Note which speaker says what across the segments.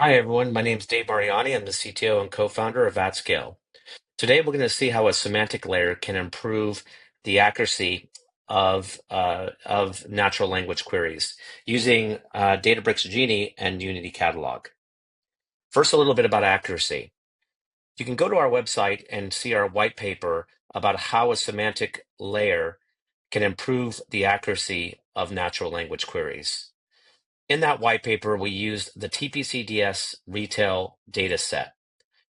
Speaker 1: Hi, everyone. My name is Dave Mariani. I'm the CTO and co-founder of AtScale. Today, we're going to see how a semantic layer can improve the accuracy of natural language queries using Databricks Genie and Unity Catalog. First, a little bit about accuracy. You can go to our website and see our white paper about how a semantic layer can improve the accuracy of natural language queries. In that white paper, we used the TPCDS retail data set.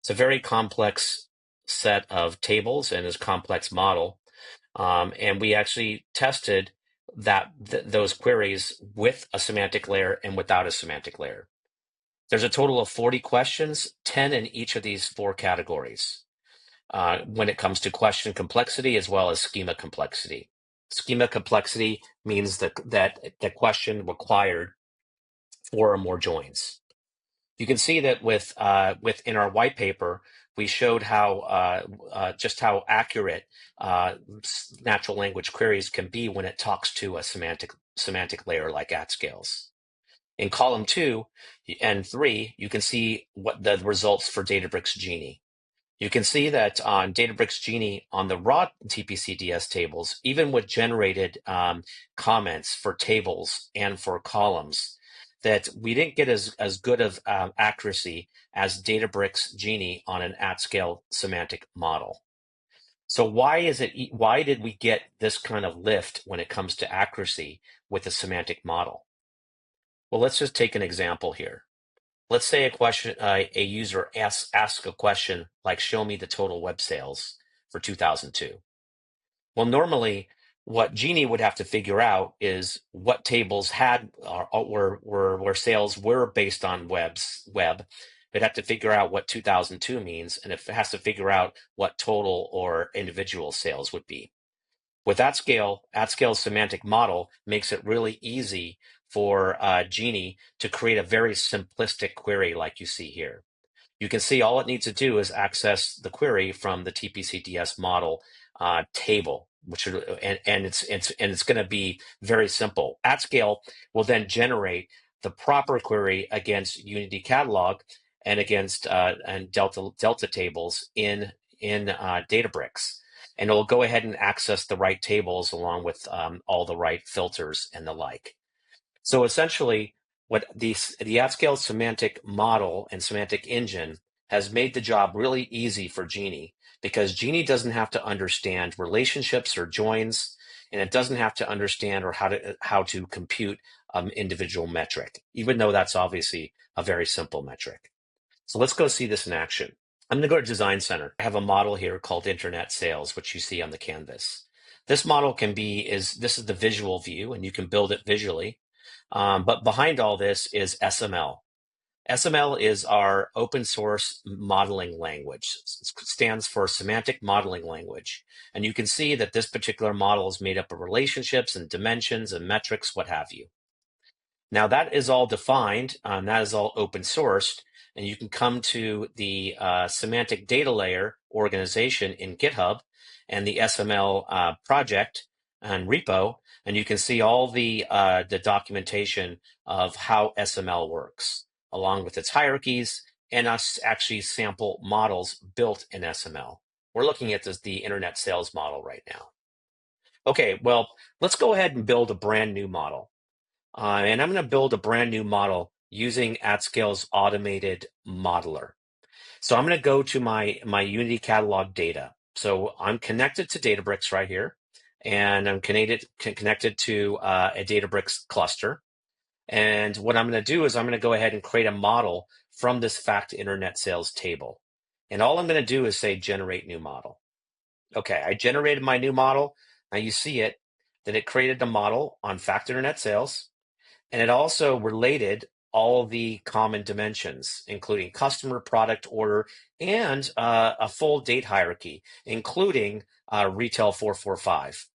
Speaker 1: It's a very complex set of tables and is a complex model. And we actually tested those queries with a semantic layer and without a semantic layer. There's a total of 40 questions, 10 in each of these four categories when it comes to question complexity as well as schema complexity. Schema complexity means that the question required four or more joins. You can see that within our white paper, we showed how just how accurate natural language queries can be when it talks to a semantic layer like AtScales. In column 2 and 3, you can see what the results for Databricks Genie. You can see that on Databricks Genie, on the raw TPCDS tables, even with generated comments for tables and for columns, that we didn't get as good of accuracy as Databricks Genie on an at-scale semantic model. So why did we get this kind of lift when it comes to accuracy with a semantic model? Well, let's just take an example here. Let's say a user asks a question like, show me the total web sales for 2002. Well, normally what Genie would have to figure out is what tables had where sales were based on web. It'd have to figure out what 2002 means, and it has to figure out what total or individual sales would be. With AtScale semantic model makes it really easy for Genie to create a very simplistic query like you see here. You can see all it needs to do is access the query from the TPCDS model table, and it's going to be very simple. AtScale will then generate the proper query against Unity Catalog and against and Delta tables in Databricks, and it will go ahead and access the right tables along with all the right filters and the like. So essentially, what the AtScale semantic model and semantic engine has made the job really easy for Genie, because Genie doesn't have to understand relationships or joins, and it doesn't have to understand or how to compute individual metric, even though that's obviously a very simple metric. So let's go see this in action. I'm going to go to Design Center. I have a model here called Internet Sales, which you see on the canvas. This model this is the visual view, and you can build it visually. But behind all this is SML. SML is our open source modeling language. It stands for Semantic Modeling Language. And you can see that this particular model is made up of relationships and dimensions and metrics, what have you. Now that is all defined, that is all open sourced, and you can come to the semantic data layer organization in GitHub and the SML project and repo, and you can see all the documentation of how SML works, along with its hierarchies and us actually sample models built in SML. We're looking at the internet sales model right now. Okay, well, let's go ahead and build a brand new model. And I'm going to build a brand new model using AtScale's automated modeler. So I'm going to go to my Unity catalog data. So I'm connected to Databricks right here, and I'm connected to a Databricks cluster. And what I'm going to do is I'm going to go ahead and create a model from this fact internet sales table. And all I'm going to do is say generate new model. Okay, I generated my new model. Now you see it, that it created the model on fact internet sales. And it also related all the common dimensions, including customer, product, order, and a full date hierarchy, including retail 445.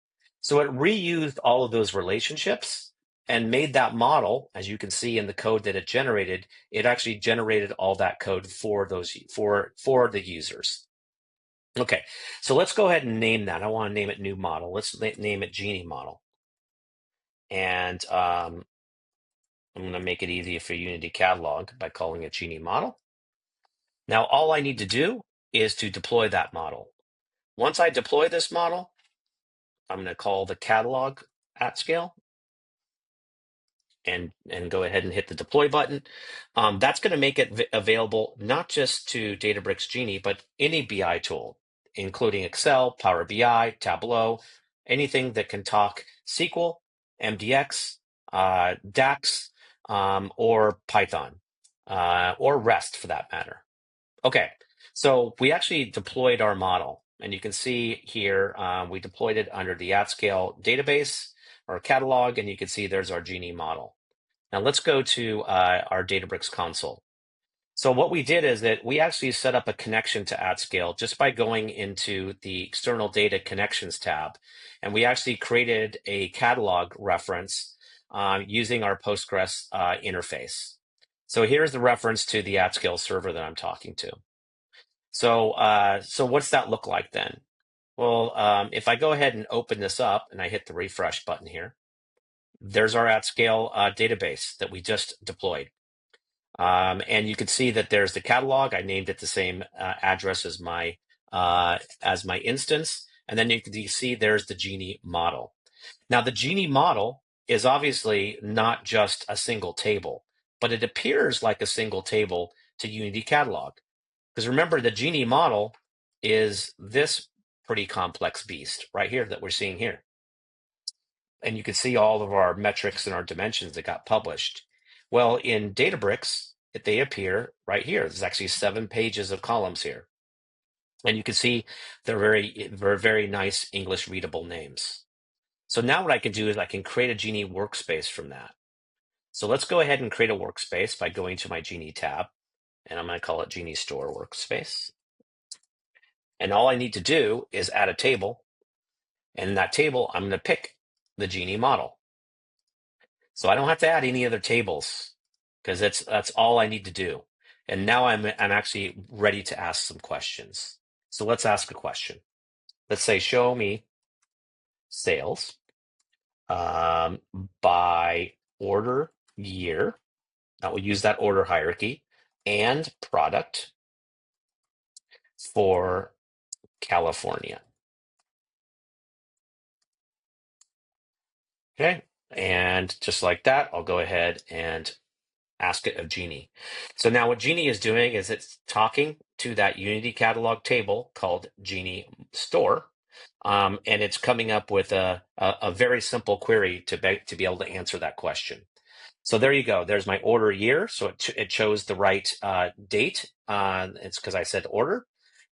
Speaker 1: So it reused all of those relationships and made that model, as you can see in the code that it generated. It actually generated all that code for the users. Okay, so let's go ahead and name that. I want to name it new model. Let's name it Genie model. And I'm going to make it easy for Unity Catalog by calling it Genie model. Now, all I need to do is to deploy that model. Once I deploy this model, I'm going to call the catalog AtScale and go ahead and hit the deploy button. That's going to make it available not just to Databricks Genie, but any BI tool, including Excel, Power BI, Tableau, anything that can talk SQL, MDX, DAX, or Python, or REST for that matter. Okay, so we actually deployed our model, and you can see here we deployed it under the AtScale database or catalog, and you can see there's our Genie model. Now let's go to our Databricks console. So what we did is that we actually set up a connection to AtScale just by going into the External Data Connections tab, and we actually created a catalog reference using our Postgres interface. So here's the reference to the AtScale server that I'm talking to. So, so what's that look like then? Well, if I go ahead and open this up and I hit the refresh button here, there's our AtScale database that we just deployed. And you can see that there's the catalog. I named it the same address as my instance. And then you can see there's the Genie model. Now, the Genie model is obviously not just a single table, but it appears like a single table to Unity Catalog. Because remember, the Genie model is this pretty complex beast right here that we're seeing here. And you can see all of our metrics and our dimensions that got published. Well, in Databricks, they appear right here. There's actually 7 pages of columns here. And you can see they're very nice English readable names. So now what I can do is I can create a Genie workspace from that. So let's go ahead and create a workspace by going to my Genie tab. And I'm going to call it Genie Store Workspace. And all I need to do is add a table. And in that table, I'm going to pick the Genie model. So I don't have to add any other tables because that's all I need to do. And now I'm actually ready to ask some questions. So let's ask a question. Let's say, show me sales by order year. Now we'll use that order hierarchy and product for California. Okay, and just like that, I'll go ahead and ask it of Genie. So now what Genie is doing is it's talking to that Unity catalog table called Genie Store, and it's coming up with a very simple query to be able to answer that question. So there you go. There's my order year. So it chose the right date. It's because I said order.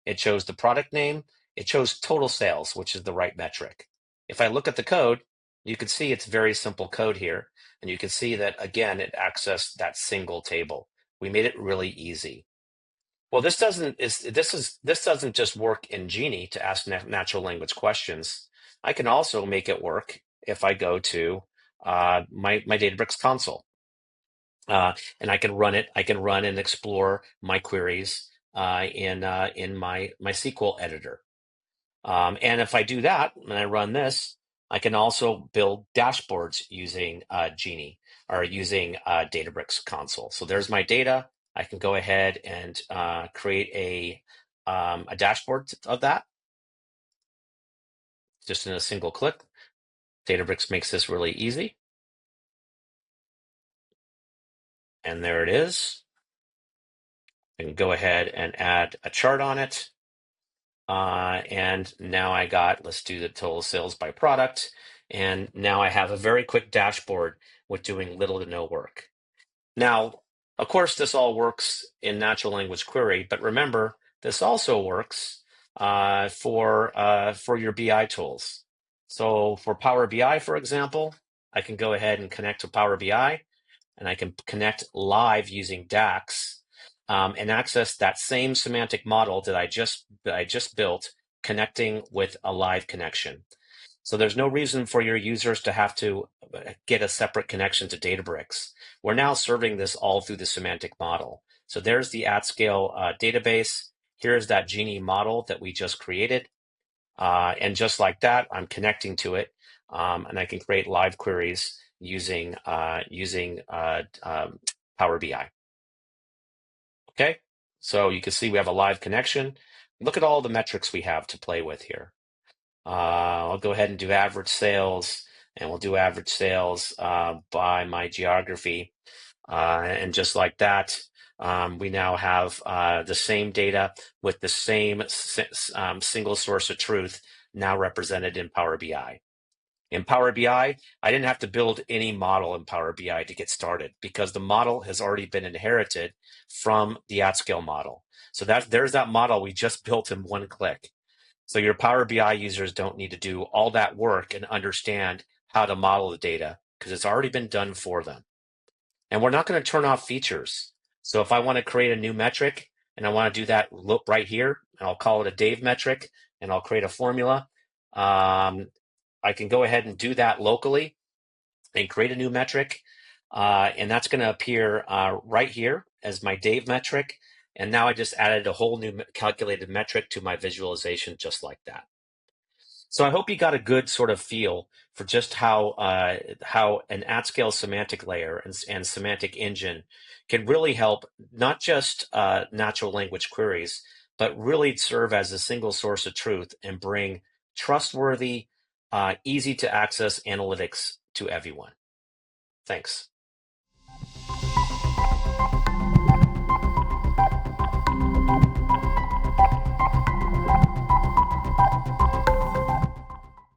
Speaker 1: It chose the product name. It chose total sales, which is the right metric. If I look at the code, you can see it's very simple code here. And you can see that, again, it accessed that single table. We made it really easy. Well, this doesn't just work in Genie to ask natural language questions. I can also make it work if I go to my Databricks console. And I can run it. I can run and explore my queries in my SQL editor. And if I do that and I run this, I can also build dashboards using Genie or using Databricks console. So there's my data. I can go ahead and create a dashboard of that just in a single click. Databricks makes this really easy. And there it is. I can go ahead and add a chart on it. And now let's do the total sales by product. And now I have a very quick dashboard with doing little to no work. Now, of course, this all works in natural language query, but remember, this also works for your BI tools. So for Power BI, for example, I can go ahead and connect to Power BI, and I can connect live using DAX and access that same semantic model that I just built, connecting with a live connection. So there's no reason for your users to have to get a separate connection to Databricks. We're now serving this all through the semantic model. So there's the AtScale database. Here's that Genie model that we just created. And just like that, I'm connecting to it, and I can create live queries using Power BI. Okay, so you can see we have a live connection. Look at all the metrics we have to play with here. I'll go ahead and do average sales, and we'll do average sales by my geography. And just like that, we now have the same data with the same single source of truth now represented in Power BI. In Power BI, I didn't have to build any model in Power BI to get started because the model has already been inherited from the AtScale model. So there's that model we just built in one click. So your Power BI users don't need to do all that work and understand how to model the data because it's already been done for them. And we're not going to turn off features. So if I want to create a new metric and I want to do that, look right here, and I'll call it a Dave metric, and I'll create a formula. I can go ahead and do that locally and create a new metric. And that's going to appear right here as my Dave metric. And now I just added a whole new calculated metric to my visualization just like that. So I hope you got a good sort of feel for just how an at-scale semantic layer and semantic engine can really help not just natural language queries, but really serve as a single source of truth and bring trustworthy, easy to access analytics to everyone. Thanks.